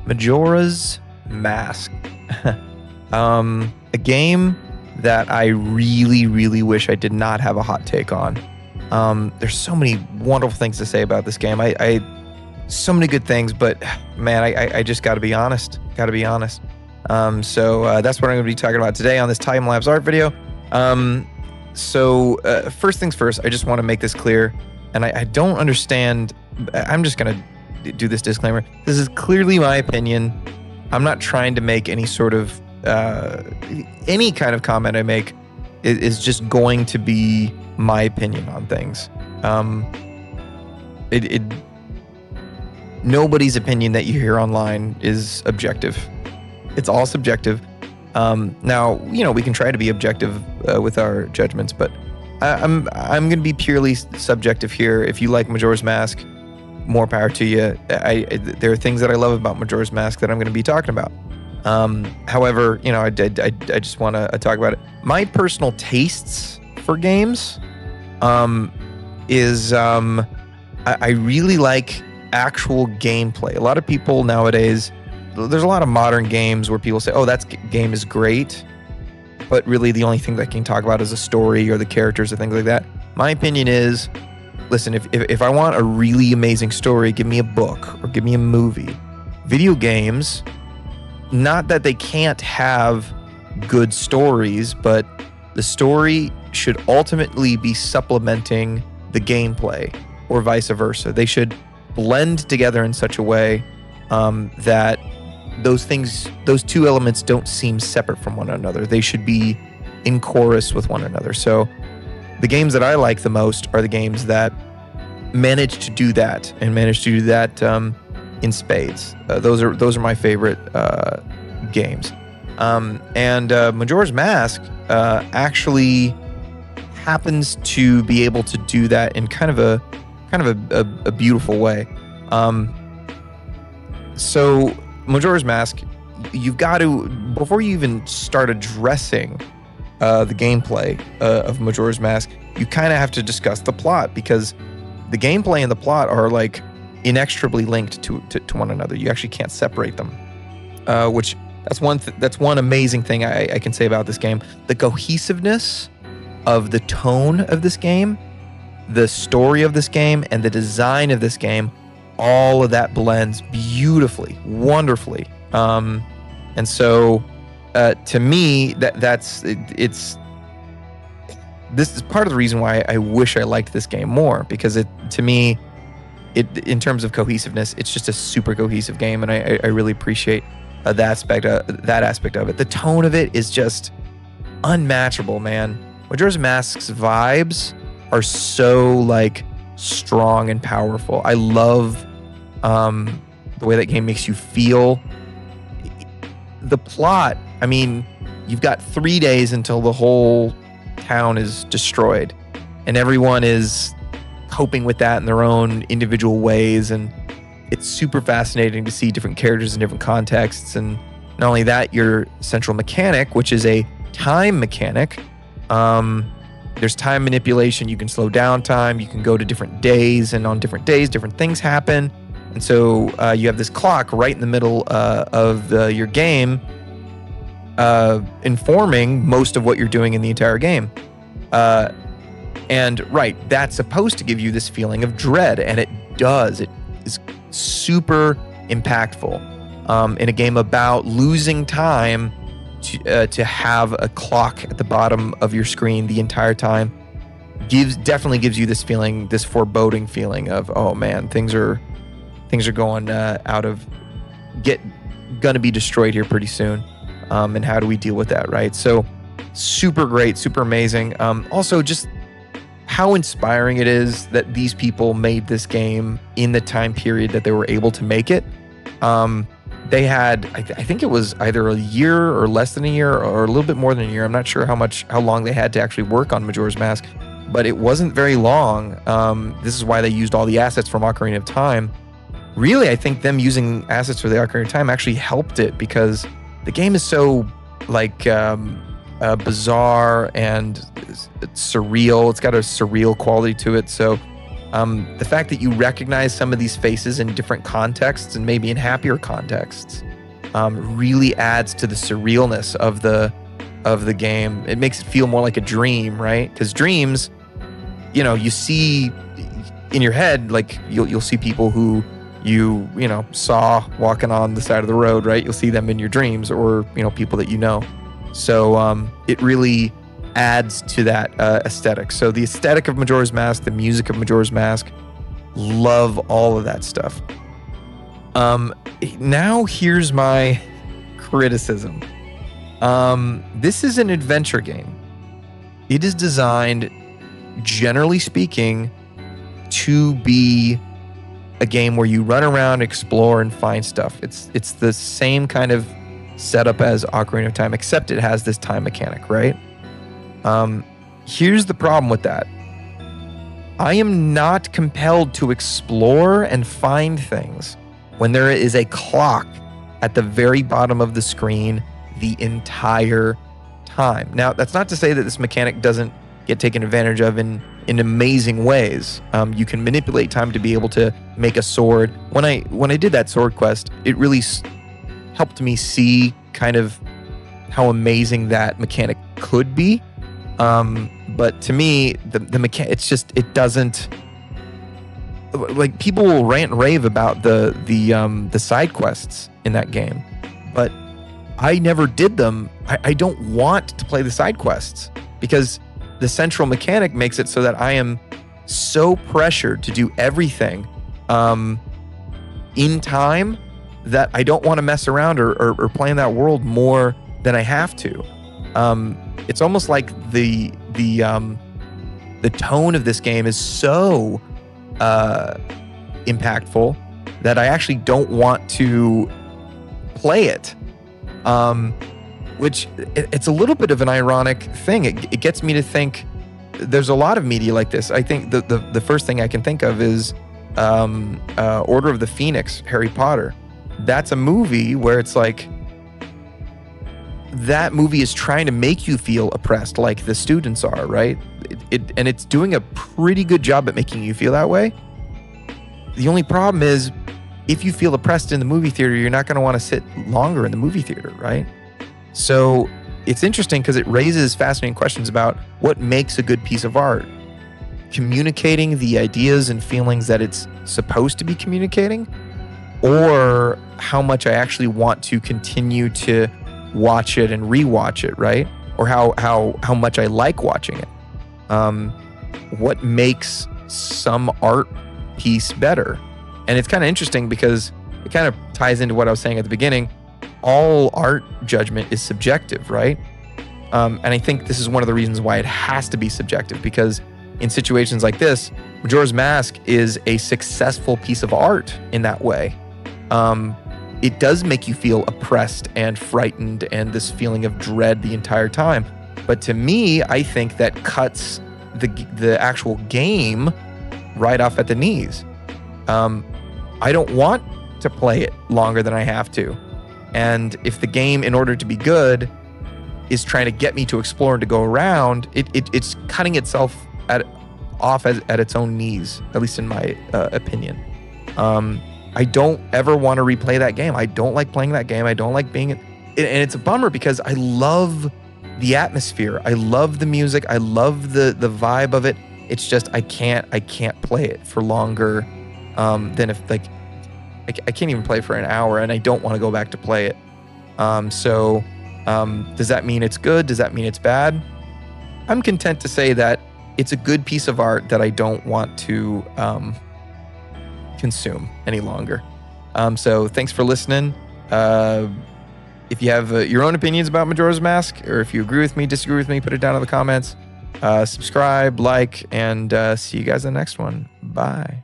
Majora's Mask. A game that I really, really wish I did not have a hot take on. There's so many wonderful things to say about this game. I so many good things, but man, I just got to be honest. So that's what I'm going to be talking about today on this time-lapse art video. First things first, I just want to make this clear, and I don't understand. I'm just going to do this disclaimer. This is clearly my opinion. I'm not trying to make any sort of any kind of comment I make is just going to be my opinion on things. Nobody's opinion that you hear online is objective. It's all subjective. Now, we can try to be objective with our judgments, but I'm going to be purely subjective here. If you like Majora's Mask, more power to you. There are things that I love about Majora's Mask that I'm going to be talking about. However, I just want to talk about it. My personal tastes for games is I really like actual gameplay. A lot of people nowadays, there's a lot of modern games where people say, oh, that game is great, but really the only thing that can talk about is the story or the characters or things like that. My opinion is, listen, if I want a really amazing story, give me a book or give me a movie. Video games, not that they can't have good stories, but the story should ultimately be supplementing the gameplay or vice versa. They should blend together in such a way that those two elements don't seem separate from one another. They should be in chorus with one another. So the games that I like the most are the games that manage to do that and manage to do that in spades. Those are my favorite games. And Majora's Mask actually happens to be able to do that in kind of a beautiful way. So Majora's Mask, you've got to, before you even start addressing the gameplay of Majora's Mask, you kind of have to discuss the plot, because the gameplay and the plot are like inextricably linked to one another. You actually can't separate them, which that's one amazing thing I can say about this game. The cohesiveness of the tone of this game, the story of this game, and the design of this game, all of that blends beautifully, wonderfully. And so to me, this is part of the reason why I wish I liked this game more, because to me, in terms of cohesiveness, it's just a super cohesive game, and I really appreciate that aspect of it. The tone of it is just unmatchable, man. Majora's Mask's vibes are so like strong and powerful. I love the way that game makes you feel. The plot, I mean, you've got 3 days until the whole town is destroyed, and everyone is coping with that in their own individual ways, and it's super fascinating to see different characters in different contexts. And not only that, your central mechanic, which is a time mechanic, there's time manipulation. You can slow down time, you can go to different days, and on different days different things happen. And so you have this clock right in the middle of your game, informing most of what you're doing in the entire game. And right, that's supposed to give you this feeling of dread, and it does. It is super impactful in a game about losing time. To have a clock at the bottom of your screen the entire time definitely gives you this feeling, this foreboding feeling of, oh man, things are going gonna be destroyed here pretty soon. And how do we deal with that, right? So super great, super amazing. Also, just how inspiring it is that these people made this game in the time period that they were able to make it. They had, I think it was either a year or less than a year or a little bit more than a year. I'm not sure how long they had to actually work on Majora's Mask, but it wasn't very long. This is why they used all the assets from Ocarina of Time. Really, I think them using assets for the Ocarina of Time actually helped it, because the game is so like bizarre and surreal. It's got a surreal quality to it. So The fact that you recognize some of these faces in different contexts and maybe in happier contexts really adds to the surrealness of the game. It makes it feel more like a dream, right? Because dreams, you see in your head, like you'll see people who you saw walking on the side of the road, right? You'll see them in your dreams, or people that you know. So it really adds to that aesthetic. So the aesthetic of Majora's Mask, the music of Majora's Mask, love all of that stuff. Now here's my criticism. This is an adventure game. It is designed, generally speaking, to be a game where you run around, explore, and find stuff. It's the same kind of setup as Ocarina of Time, except it has this time mechanic, right? Here's the problem with that. I am not compelled to explore and find things when there is a clock at the very bottom of the screen the entire time. Now, that's not to say that this mechanic doesn't get taken advantage of in amazing ways. You can manipulate time to be able to make a sword. When I did that sword quest, it really helped me see kind of how amazing that mechanic could be. But to me, the mechanic, it doesn't, like, people will rant and rave about the side quests in that game, but I never did them. I don't want to play the side quests because the central mechanic makes it so that I am so pressured to do everything in time that I don't want to mess around or play in that world more than I have to. It's almost like the tone of this game is so impactful that I actually don't want to play it. Which it's a little bit of an ironic thing. It gets me to think there's a lot of media like this. I think the first thing I can think of is Order of the Phoenix, Harry Potter. That's a movie where it's like, that movie is trying to make you feel oppressed like the students are, right? And it's doing a pretty good job at making you feel that way. The only problem is, if you feel oppressed in the movie theater, you're not going to want to sit longer in the movie theater, right? So it's interesting because it raises fascinating questions about what makes a good piece of art. Communicating the ideas and feelings that it's supposed to be communicating, or how much I actually want to continue to watch it and rewatch it, right? Or how much I like watching it. What makes some art piece better? And it's kind of interesting because it kind of ties into what I was saying at the beginning. All art judgment is subjective, right? And I think this is one of the reasons why it has to be subjective, because in situations like this, Majora's Mask is a successful piece of art in that way. It does make you feel oppressed and frightened and this feeling of dread the entire time. But to me, I think that cuts the actual game right off at the knees. I don't want to play it longer than I have to. And if the game, in order to be good, is trying to get me to explore and to go around, it's cutting itself off at its own knees, at least in my opinion. I don't ever want to replay that game. I don't like playing that game. I don't like being it. And it's a bummer because I love the atmosphere. I love the music. I love the vibe of it. It's just I can't play it for longer than if, like, I can't even play for an hour, and I don't want to go back to play it. So does that mean it's good? Does that mean it's bad? I'm content to say that it's a good piece of art that I don't want to consume any longer. So thanks for listening. If you have your own opinions about Majora's Mask, or if you agree with me, disagree with me, put it down in the comments. Subscribe, like, and see you guys in the next one. Bye.